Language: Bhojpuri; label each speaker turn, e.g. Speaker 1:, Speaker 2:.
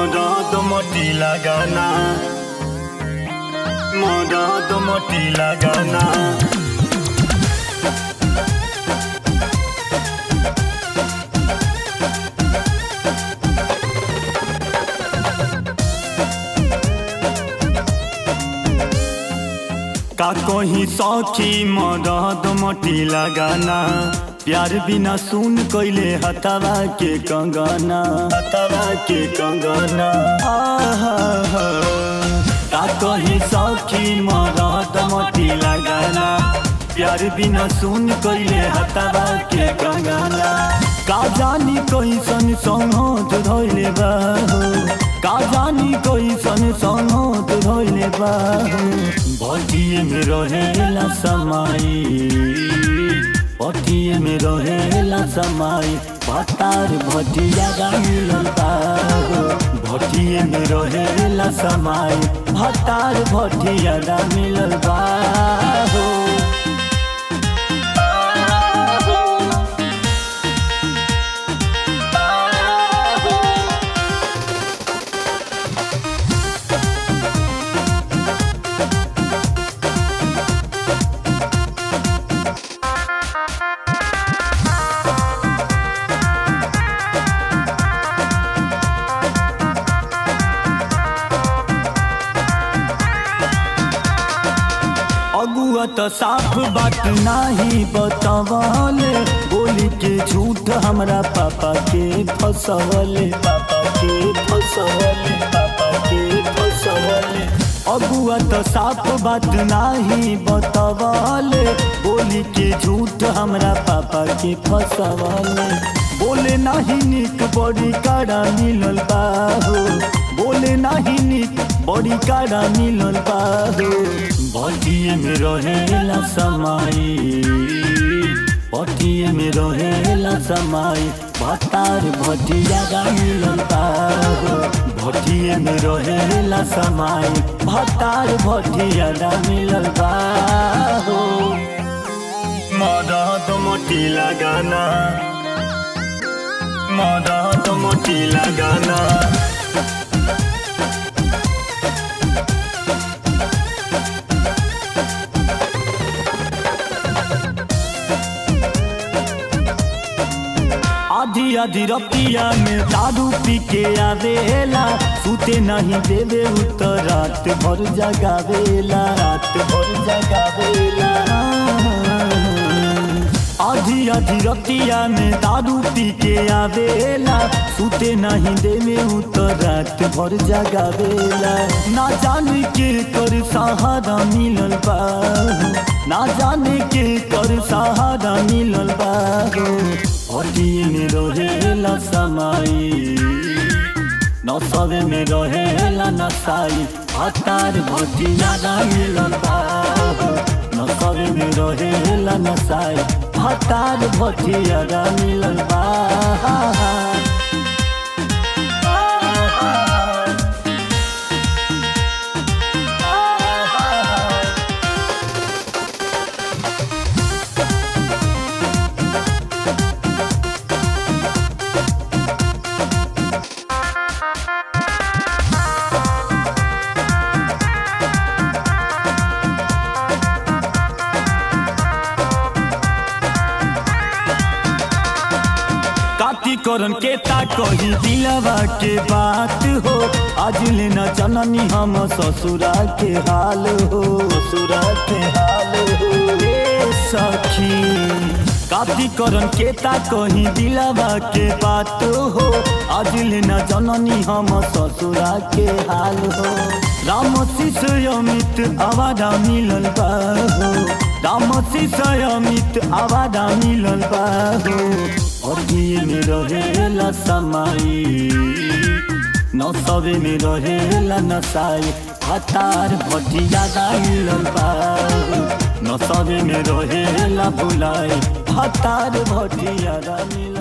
Speaker 1: मदद मोटी लगाना, मदद मोटी लगाना। का कोई सौखी मदद मोटी लगाना, प्यार बिना सुन कैले हथवा के कंगना, हथवा के कंगना। का कोई सौखी मदद मोटी लगाना, प्यार बिना सुन कैले हथवा के कंगना। का जानी कैसन संगत धइले बा हो, का जानी कैसन संगत धइले बा हो। भटिए में रहेला समाई, भटिए में रहेला समाई, भतार भटिया मिलल बा हो। भटिए में रहेला समाई, भतार भटिया मिलल बा हो। अगुआ तो साफ बात नाही बतावले, बोली के झूठ हमरा पापा के फसवले, पापा के फसवले, पापा के फसवले। अगुआ तो साफ बात नाही बतावले, बोली के झूठ हमरा पापा के फसवले। बोले नाही निक बड़ी काड़ा मिलल बा हो, बोले नाही निक बड़ी काड़ा मिलल बा हो। भटिए में रहेला समाई, भटिए में रहेला समाई, भतार भटिया मिलल बा हो। भटिए में रहेला समाई, भतार भटिया मिलल बा हो। मदद मोटी लगाना, मदद मोटी लगाना। आधी आधी रतिया में दारू पी के आवेला, सूते नहीं देवे उतर रात भर जगावेला, रात भर जगावेला। आधी आधी रतिया में दारू पी के आवेला, सूते नहीं देवे उतर रात भर जगावेला। ना जाने के कर सहारा मिलल बा, ना जाने के कर सहारा मिलल बा। भटिए में रहेला समाई, नसबे में रहेला नसाई, भतार भटिया मिलल बा हो। नसबे में रहेला नसाई, भतार भटिया मिलल बा। काती करन के ता कही दिलवा के बात हो, आज लेना जननी हम ससुरा के हाल हो, ससुरा के हाल हो। ए सखी काती करन के ता कही दिलवा के बात हो, आज लेना जननी हम ससुरा के हाल हो। राम शिष्य अमित आवादा मिलल बा हो, राम शिष्य अमित आवादा मिलल बा हो। भटिए में रहेला समाई, नसबे में रहेला नसाई, भतार भटिया मिलल बा हो। नसबे में रहेला भुलाई, भतार भटिया मिलल।